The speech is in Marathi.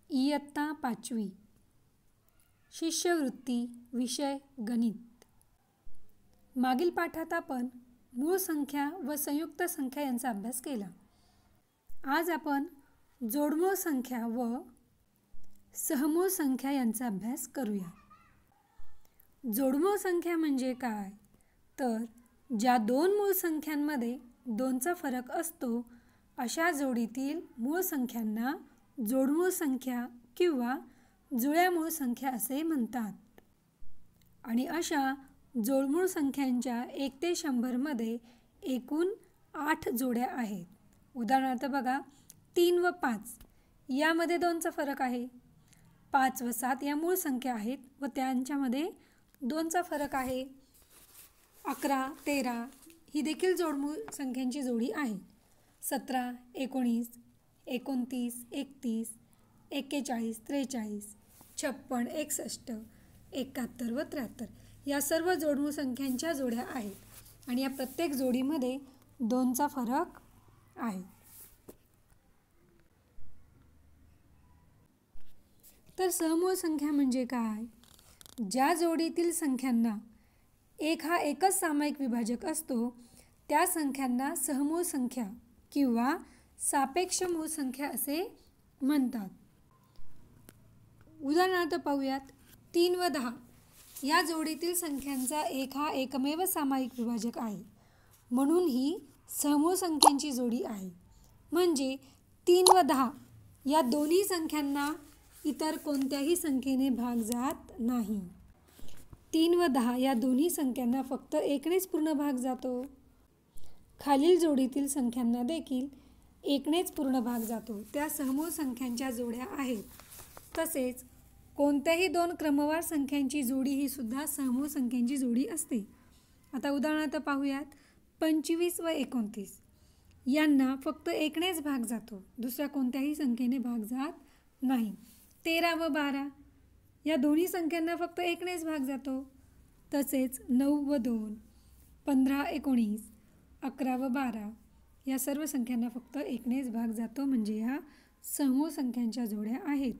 इयत्ता 5वी शिष्यवृत्ती विषय गणित। मागील पाठात आपण मूळ संख्या व संयुक्त संख्या यांचा अभ्यास केला। आज आपण जोडमूळ संख्या व सहमूळ संख्या यांचा अभ्यास करूया। जोडमूळ संख्या म्हणजे काय? तर ज्या दोन मूळ संख्यांमध्ये 2चा फरक असतो अशा जोडीतील मूळ संख्यांना जोडमूळ संख्या किंवा जुळ्या मूळ संख्या असे म्हणतात। आणि अशा जोडमूळ संख्यांच्या 1 ते 100 मध्ये एकूण 8 जोड्या आहेत। उदाहरणार्थ बघा, 3 व 5 यामध्ये 2चा फरक आहे। 5 व 7 या मूळ संख्या आहेत व त्यांच्यामध्ये 2चा फरक आहे। 11, 13 ही देखील जोडमूळ संख्यांची जोडी आहे। 17, 19, 29, 31, 41, 43, 56, 61, 71 व 73 या सर्व जोडमूळ संख्यांच्या जोड्या आहेत आणि या प्रत्येक जोडीमध्ये 2चा फरक आहे। तर सहमूळ संख्या म्हणजे काय? ज्या जोडीतील संख्यांना 1 हा एकच सामायिक विभाजक असतो त्या संख्यांना सहमूळ संख्या किंवा सापेक्ष मूळ संख्या असे म्हणतात। उदाहरणार्थ पाहूयात, 3 व 10 या जोडीतील संख्यांचा 1 हा एकमेव सामायिक विभाजक आहे, म्हणून ही सहमूळ संख्यांची जोडी आहे। म्हणजे 3 व 10 या दोन्ही संख्यांना इतर कोणत्याही संख्येने भाग जात नाही। 3 व 10 या दोन्ही संख्यांना फक्त 1नेच पूर्ण भाग जातो। खालील जोडीतील संख्यांना देखील 1नेच पूर्ण भाग जातो, त्या सहमूळ संख्यांच्या जोड्या आहेत। तसेच कोणत्याही 2 क्रमवार संख्यांची जोडी ही सुद्धा सहमूळ संख्यांची जोडी असते। आता उदाहरणार्थ पाहूयात, 25 व 29 यांना फक्त 1नेच भाग जातो, दुसऱ्या कोणत्याही संख्येने भाग जात नाही। 13 व 12 या दोन्ही संख्यांना फक्त 1नेच भाग जातो। तसेच 9 व 2, 15, 19, 11 व 12 या सर्व संख्यांना फक्त 1नेच भाग जातो, म्हणजे ह्या सहमूळ संख्यांच्या जोड्या आहेत।